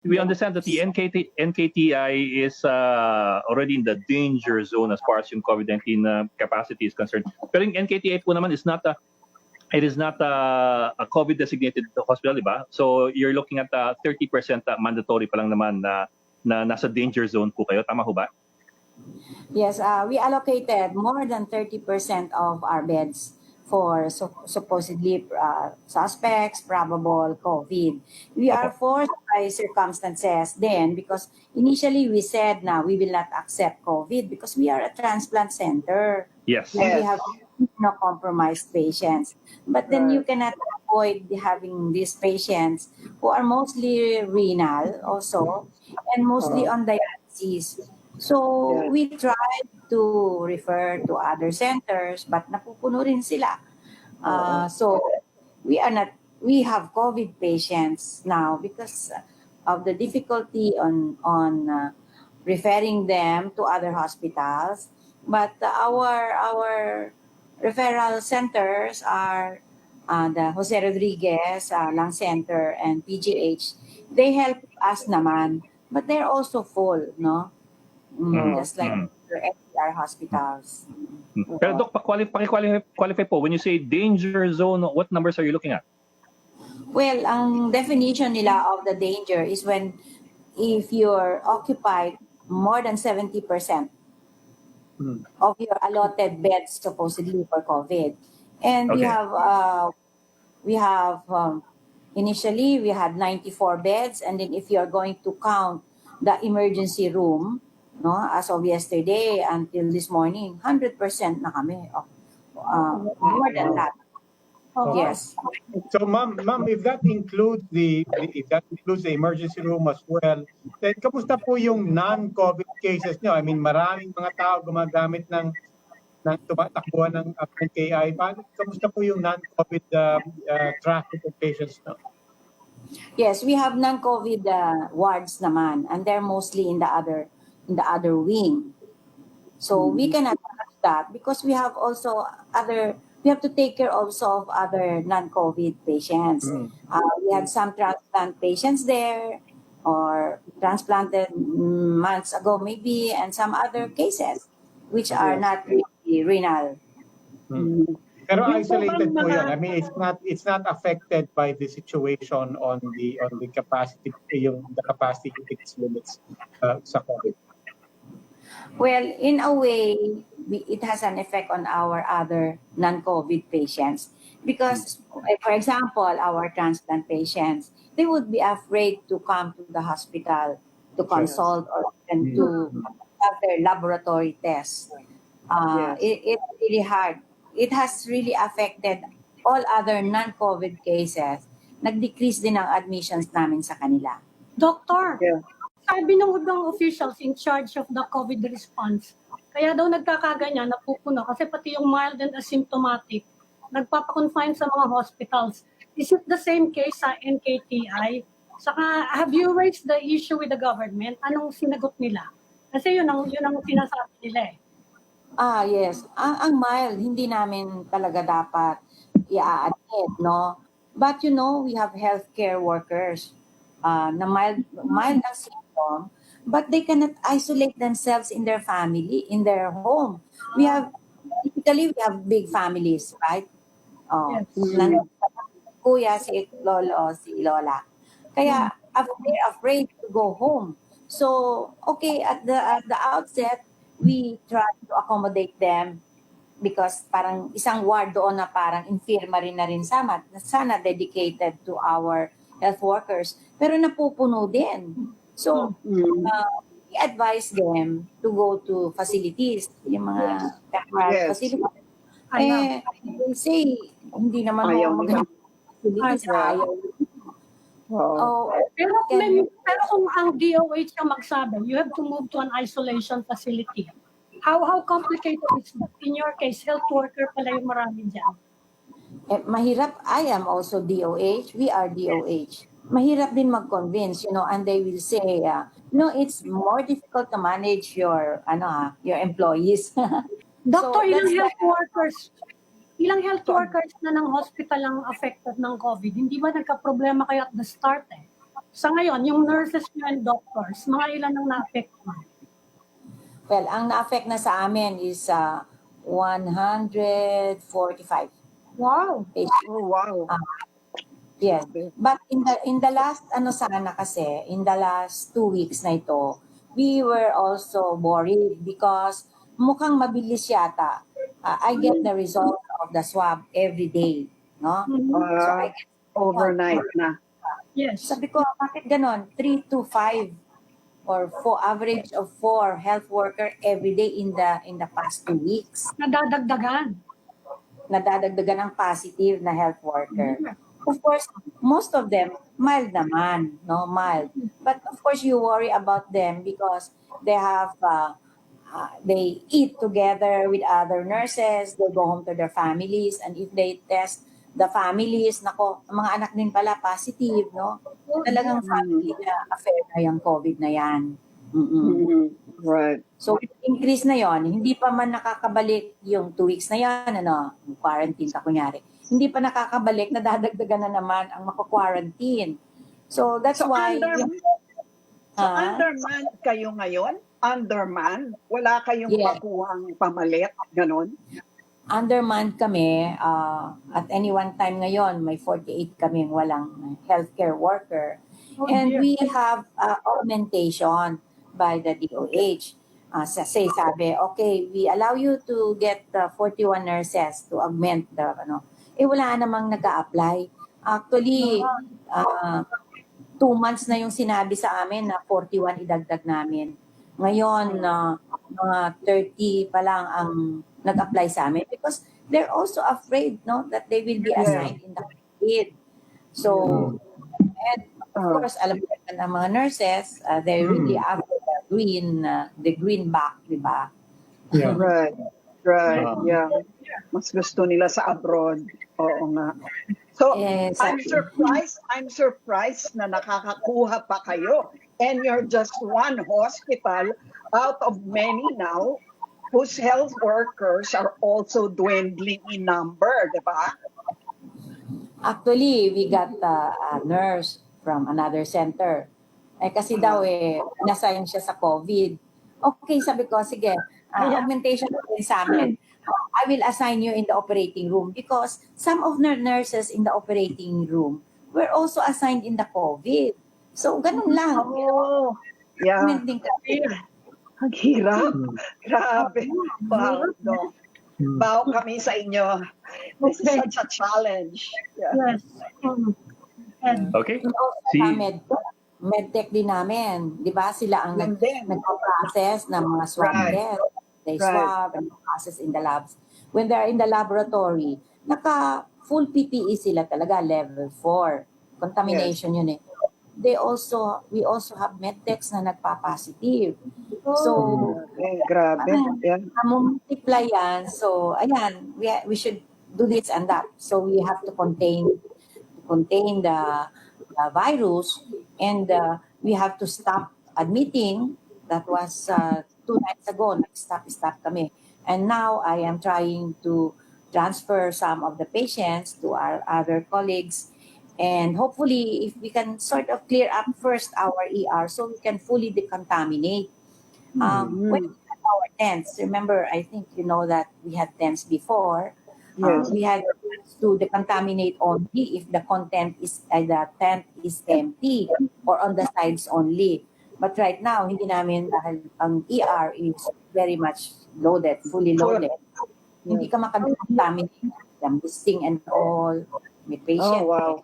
We understand that the NKTI is already in the danger zone as far as yung COVID-19 capacity is concerned. Pero yung NKTI po naman is not a COVID designated hospital, di ba? So you're looking at 30% mandatory pa lang naman na nasa danger zone po kayo. Tama ho ba? Yes, we allocated more than 30% of our beds for supposedly suspects, probable COVID. We are forced by circumstances then because initially we said na we will not accept COVID because we are a transplant center. Yes. And we have no compromised patients. But then you cannot avoid having these patients who are mostly renal also and mostly on dialysis. So we tried to refer to other centers but napupuno rin sila. So we have COVID patients now because of the difficulty on referring them to other hospitals. But our referral centers are the Jose Rodriguez Lung Center and PGH. They help us naman, but they're also full, no? Just like our hospitals. Pero Doc, qualify po. When you say danger zone, what numbers are you looking at? Well, ang definition nila of the danger is if you're occupied more than 70% of your allotted beds supposedly for COVID. And we have initially we had 94 beds, and then if you're going to count the emergency room, no, as of yesterday until this morning, 100% na kami. More than that. Yes. So, ma'am, if that includes the emergency room as well, then kamusta po yung non-COVID cases nyo? I mean, maraming mga tao gumagamit ng tumatakbuhan ng NKI. Kamusta po yung non-COVID traffic of patients no? Yes, we have non-COVID wards naman, and they're mostly in the other wing. So we cannot touch that because we have also we have to take care also of other non-COVID patients. We had some transplant patients there or transplanted months ago maybe, and some other cases which are not really renal. Pero isolated po yan. I mean, it's not affected by the situation on the capacity, the capacity limits sa COVID. Well, in a way, it has an effect on our other non-COVID patients because, for example, our transplant patients, they would be afraid to come to the hospital to consult or even to have their laboratory tests. It's really hard. It has really affected all other non-COVID cases. Nag-decrease din ang admissions namin sa kanila. Doctor, sabi ng ibang officials in charge of the COVID response, kaya daw nagkakaganyan, napupuno, kasi pati yung mild and asymptomatic, nagpapakonfine sa mga hospitals. Is it the same case sa NKTI? Saka, have you raised the issue with the government? Anong sinagot nila? Kasi yun ang sinasabi nila eh. Yes. Ang mild, hindi namin talaga dapat i-admit, no? But we have healthcare workers na mild ang symptom, but they cannot isolate themselves in their family, in their home. Typically, we have big families, right? Kuya, si lolo, si lola. Kaya, they're afraid to go home. So, at the outset, we try to accommodate them because parang isang ward doon na parang infirmary na rin sana dedicated to our health workers. Pero napupuno din. So, we advise them to go to facilities, yung mga facilities. They say, hindi naman facilities, ayaw. Pero kung ang DOH ang magsabi, you have to move to an isolation facility. How complicated is that? In your case, health worker pala yung marami dyan. Mahirap. I am also DOH. We are DOH. Mahirap din mag-convince, and they will say, it's more difficult to manage your employees. Doctor, ilang health workers na ng hospital ang affected ng COVID? Hindi ba nagka-problema kayo at the start eh? Sa ngayon, yung nurses nyo and doctors, mga ilan ang na-affected? Well, ang na-affect na sa amin is 145 Wow! patients. Oh, wow. Yes. But in the last sana kasi, in the last 2 weeks na ito, we were also worried because mukhang mabilis yata. I get the result of the swab every day, no? So I get Overnight na. Yes. sabi ko, bakit ganon? 3 to 5 or 4, average of 4 health worker every day in the past 2 weeks. Nadadagdagan. Nadadagdagan ng positive na health worker. Of course, most of them mild naman, no, mild. But of course, you worry about them because they have they eat together with other nurses, they go home to their families, and if they test the families, nako, ang mga anak din pala positive, no? Talagang family na affair na yung COVID na yan. Right. So, increase na yon, hindi pa man nakakabalik yung 2 weeks na yan, quarantine ka kunyari. Hindi pa nakakabalik, nadadagdagan na naman ang mako-quarantine. So, that's why... Undermanned kayo ngayon? Undermanned? Wala kayong pakuhang pamalit? Ganon? Undermanned kami. At any one time ngayon, may 48 kaming walang healthcare worker. And we have augmentation by the DOH. Sabi, okay, we allow you to get 41 nurses to augment the, wala namang nag-a-apply. Actually, 2 months na yung sinabi sa amin na 41 idagdag namin. Ngayon, mga 30 pa lang ang nag-apply sa amin because they're also afraid, no, that they will be assigned in the COVID. So, and of course, alam mo ng mga nurses, they really after the green back, di ba? Yeah. Right. Yeah. Mas gusto nila sa abroad. Oo nga. So, I'm surprised na nakakakuha pa kayo. And you're just one hospital out of many now whose health workers are also dwindling in number, di ba? Actually, we got a nurse from another center. Kasi daw nasayan siya sa COVID. Okay, sabi ko, sige, augmentation din sa amin. I will assign you in the operating room because some of the nurses in the operating room were also assigned in the COVID. So, ganun lang. Oh, yeah. Ang hirap. Grabe. Wow, no. Bow kami sa inyo. This is such a challenge. Yeah. Yes. Okay. Si medtech din namin. Di ba? Sila ang nag-process ng mga swab test. They swab and process in the labs. When they're in the laboratory, naka-full PPE sila talaga, level 4. Contamination yun eh. We also have medtechs na nagpa-positive. So, grabe. multiply yan. So, ayan, we should do this and that. So, we have to contain the virus and we have to stop admitting. That was 2 nights ago. Stop kami. And now, I am trying to transfer some of the patients to our other colleagues. And hopefully, if we can sort of clear up first our ER so we can fully decontaminate. When we had our tents, remember, I think you know that we had tents before. We had to decontaminate only if the tent is empty or on the sides only. But right now, hindi namin dahil ang ER is very much loaded, fully loaded. Hindi ka makadecontaminate, misting and all, may patient. Oh, wow.